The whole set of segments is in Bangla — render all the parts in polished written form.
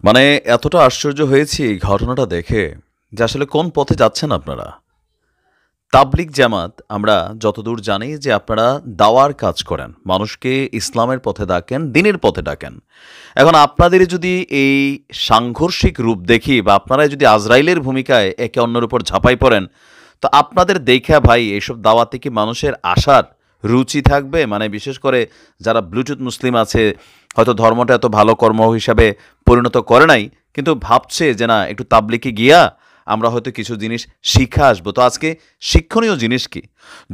মানে এতটা আশ্চর্য হয়েছি এই ঘটনাটা দেখে যে আসলে কোন পথে যাচ্ছেন আপনারা। তাবলিগ জামাত আমরা যতদূর জানি যে আপনারা দাওয়ার কাজ করেন, মানুষকে ইসলামের পথে ডাকেন, দিনের পথে ডাকেন। এখন আপনাদের যদি এই সাংঘর্ষিক রূপ দেখি বা আপনারা যদি আজরাইলের ভূমিকায় একে অন্যের উপর ঝাঁপাই পড়েন, তো আপনাদের দেখা ভাই এইসব দাওয়াতে কি মানুষের আসার রুচি থাকবে? মানে বিশেষ করে যারা ব্লুটুথ মুসলিম আছে, হয়তো ধর্মটা এত ভালো কর্ম হিসাবে পরিণত করে নাই, কিন্তু ভাবছে যে না একটু তাবলিগে গিয়া আমরা হয়তো কিছু জিনিস শিখে আসবো। তো আজকে শিক্ষণীয় জিনিস কি,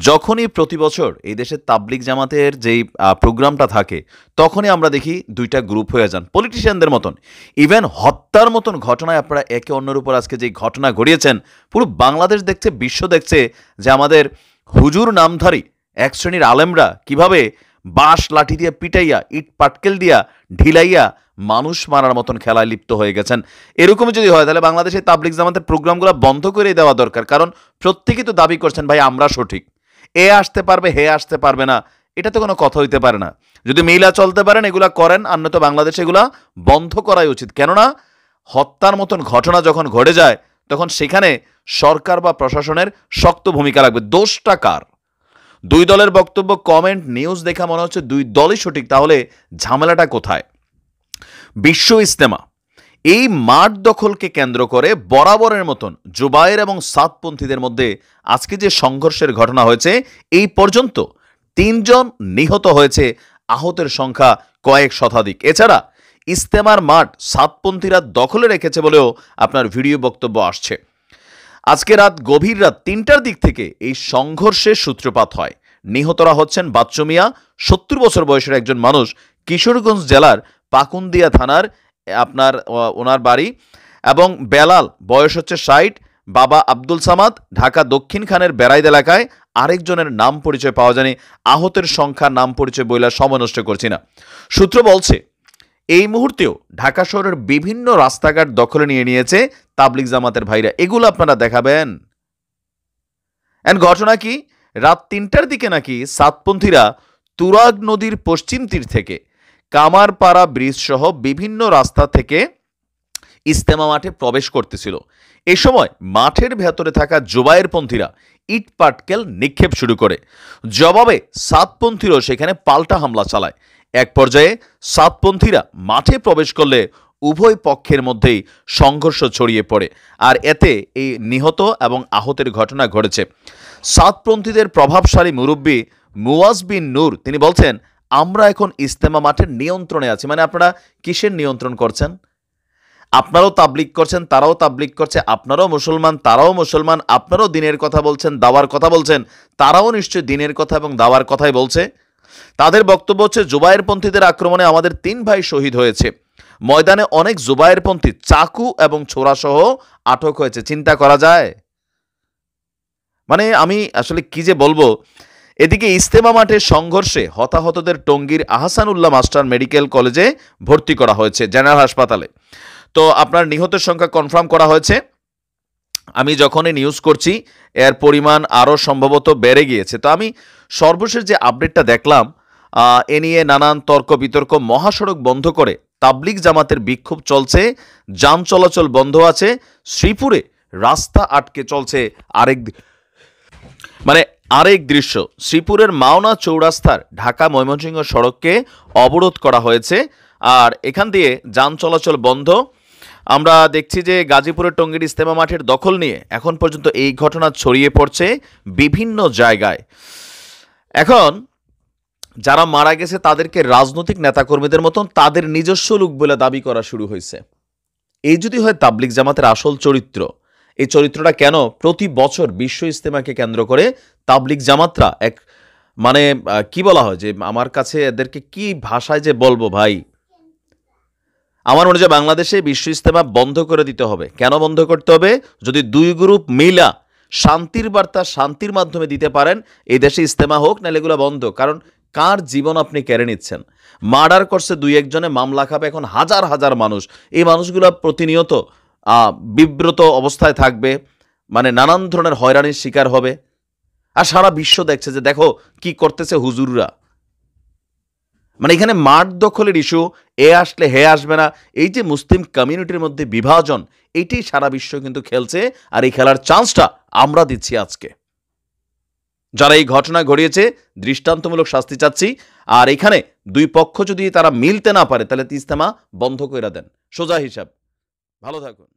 যখনই প্রতি বছর এই দেশের তাবলিগ জামাতের যেই প্রোগ্রামটা থাকে, তখনই আমরা দেখি দুইটা গ্রুপ হয়ে যান পলিটিশিয়ানদের মতন। ইভেন হত্যার মতন ঘটনায় আপনারা একে অন্যের উপর আজকে যেই ঘটনা ঘটিয়েছেন, পুরো বাংলাদেশ দেখছে, বিশ্ব দেখছে যে আমাদের হুজুর নামধারী এক শ্রেণীর আলেমরা কিভাবে বাঁশ লাঠি দিয়ে পিটাইয়া, ইট পাটকেল দিয়া ঢিলাইয়া মানুষ মারার মতন খেলায় লিপ্ত হয়ে গেছেন। এরকমই যদি হয় তাহলে বাংলাদেশে তাবলিগ জামাতের প্রোগ্রামগুলো বন্ধ করে দেওয়া দরকার। কারণ প্রত্যেকেই তো দাবি করছেন ভাই আমরা সঠিক, এ আসতে পারবে হে আসতে পারবে না, এটা তো কোনো কথা হইতে পারে না। যদি মিলা চলতে পারেন এগুলা করেন, আর নয়তো বাংলাদেশে এগুলা বন্ধ করাই উচিত। কেননা হত্যার মতন ঘটনা যখন ঘটে যায় তখন সেখানে সরকার বা প্রশাসনের শক্ত ভূমিকা রাখবে। দোষটা কার? দুই দলের বক্তব্য, কমেন্ট, নিউজ দেখা মনে হচ্ছে দুই দলই সঠিক, তাহলে ঝামেলাটা কোথায়? বিশ্ব ইজতেমা এই মাঠ দখলকে কেন্দ্র করে বরাবরের মতন জুবায়ের এবং সাতপন্থীদের মধ্যে আজকে যে সংঘর্ষের ঘটনা হয়েছে, এই পর্যন্ত ৩ জন নিহত হয়েছে, আহতের সংখ্যা কয়েক শতাধিক। এছাড়া ইজতেমার মাঠ সাতপন্থীরা দখলে রেখেছে বলেও আপনার ভিডিও বক্তব্য আসছে। আজকে গভীর রাত ৩টার দিক থেকে এই সংঘর্ষের সূত্রপাত হয়। নিহতরা হচ্ছেন বাচ্চু মিয়া, ৭০ বছর বয়সের একজন মানুষ, কিশোরগঞ্জ জেলার পাকুন্দিয়া থানার আপনার ওনার বাড়ি, এবং বেলাল বয়স হচ্ছে ৬০, বাবা আব্দুল সামাদ ঢাকা দক্ষিণ খানের বেড়াইদ এলাকায়। আরেকজনের নাম পরিচয় পাওয়া যায়নি। আহতের সংখ্যা নাম পরিচয় বইলা সময় নষ্ট করছি না। সূত্র বলছে এই মুহূর্তেও ঢাকা শহরের বিভিন্ন রাস্তাঘাট দখলে নিয়ে নিয়েছে তাবলিগ জামাতের ভাইরা। এগুলো আপনারা দেখাবেন? এন্ড ঘটনা কি, রাত ৩টার দিকে নাকি সাতপন্থীরা তুরাগ নদীর পশ্চিম তীর থেকে কামারপাড়া ব্রিজ সহ বিভিন্ন রাস্তা থেকে ইজতেমা মাঠে প্রবেশ করতেছিল। এ সময় মাঠের ভেতরে থাকা জুবায়েরপন্থীরা ইট পাটকেল নিক্ষেপ শুরু করে। জবাবে সাতপন্থীরাও সেখানে পাল্টা হামলা চালায়। এক পর্যায়ে সাতপন্থীরা মাঠে প্রবেশ করলে উভয় পক্ষের মধ্যেই সংঘর্ষ ছড়িয়ে পড়ে, আর এতে এই নিহত এবং আহতের ঘটনা ঘটেছে। সাতপন্থীদের প্রভাবশালী মুরব্বী মুয়াজ বিন নূর তিনি বলছেন, আমরা এখন ইজতেমা মাঠের নিয়ন্ত্রণে আছি। মানে আপনারা কিসের নিয়ন্ত্রণ করছেন? আপনারাও তাবলিগ করছেন, তারাও তাবলিগ করছে, আপনারাও মুসলমান, তারাও মুসলমান, আপনারাও দিনের কথা বলছেন, দাওয়ার কথা বলছেন, তারাও নিশ্চয়ই দিনের কথা এবং দাওয়ার কথাই বলছে। তাদের বক্তব্য হচ্ছে জুবায়েরপন্থীদের আক্রমণে আমাদের ৩ ভাই শহীদ হয়েছে। ময়দানে অনেক জুবায়েরপন্থী চাকু এবং ছোরাসহ আটক হয়েছে। চিন্তা করা যায়? মানে আমি আসলে কি যে বলবো। এদিকে ইজতেমা মাঠের সংঘর্ষে হতাহতদের টঙ্গীর আহসানুল্লাহ মাস্টার মেডিকেল কলেজে ভর্তি করা হয়েছে, জেনারেল হাসপাতালে। তো আপনার নিহতের সংখ্যা কনফার্ম করা হয়েছে। আমি যখনই নিউজ করছি এর পরিমাণ আরও সম্ভবত বেড়ে গিয়েছে। তো আমি সর্বশেষ যে আপডেটটা দেখলাম, এ নিয়ে নানান তর্ক বিতর্ক। মহাসড়ক বন্ধ করে তাবলিগ জামাতের বিক্ষোভ চলছে, যান চলাচল বন্ধ আছে। শ্রীপুরে রাস্তা আটকে চলছে আরেক দৃশ্য। শ্রীপুরের মাওনা চৌরাস্তার ঢাকা ময়মনসিংহ সড়ককে অবরোধ করা হয়েছে, আর এখান দিয়ে যান চলাচল বন্ধ। আমরা দেখছি যে গাজীপুরের টঙ্গীর ইজতেমা মাঠের দখল নিয়ে এখন পর্যন্ত এই ঘটনা ছড়িয়ে পড়ছে বিভিন্ন জায়গায়। এখন যারা মারা গেছে তাদেরকে রাজনৈতিক নেতাকর্মীদের মতন তাদের নিজস্ব লোক বলে দাবি করা শুরু হয়েছে। এই যদি হয় তাবলিগ জামাতের আসল চরিত্র, এই চরিত্রটা কেন প্রতি বছর বিশ্ব ইজতেমাকে কেন্দ্র করে তাবলিগ জামাতরা এক মানে কি বলা হয় যে, আমার কাছে এদেরকে কি ভাষায় যে বলবো ভাই। আমার মনে হয় বাংলাদেশে বিশ্ব ইজতেমা বন্ধ করে দিতে হবে। কেন বন্ধ করতে হবে? যদি দুই গ্রুপ মিলা শান্তির বার্তা শান্তির মাধ্যমে দিতে পারেন, এই দেশে ইজতেমা হোক, নাহলে এগুলো বন্ধ। কারণ কার জীবন আপনি কেড়ে নিচ্ছেন? মার্ডার করছে দুই একজনে, মামলা খাবে এখন হাজার হাজার মানুষ। এই মানুষগুলো প্রতিনিয়ত বিব্রত অবস্থায় থাকবে, মানে নানান ধরনের হয়রানির শিকার হবে। আর সারা বিশ্ব দেখছে যে দেখো কি করতেছে হুজুররা। মানে এখানে মাঠ দখলের ইস্যু, এ আসলে হে আসবে না, এই যে মুসলিম কমিউনিটির মধ্যে বিভাজন, এটি সারা বিশ্ব কিন্তু খেলছে। আর এই খেলার চান্সটা আমরা দিচ্ছি আজকে। যারা এই ঘটনা ঘটিয়েছে দৃষ্টান্তমূলক শাস্তি চাচ্ছি। আর এখানে দুই পক্ষ যদি তারা মিলতে না পারে তাহলে ইজতেমা বন্ধ করে দেন, সোজা হিসাব। ভালো থাকুন।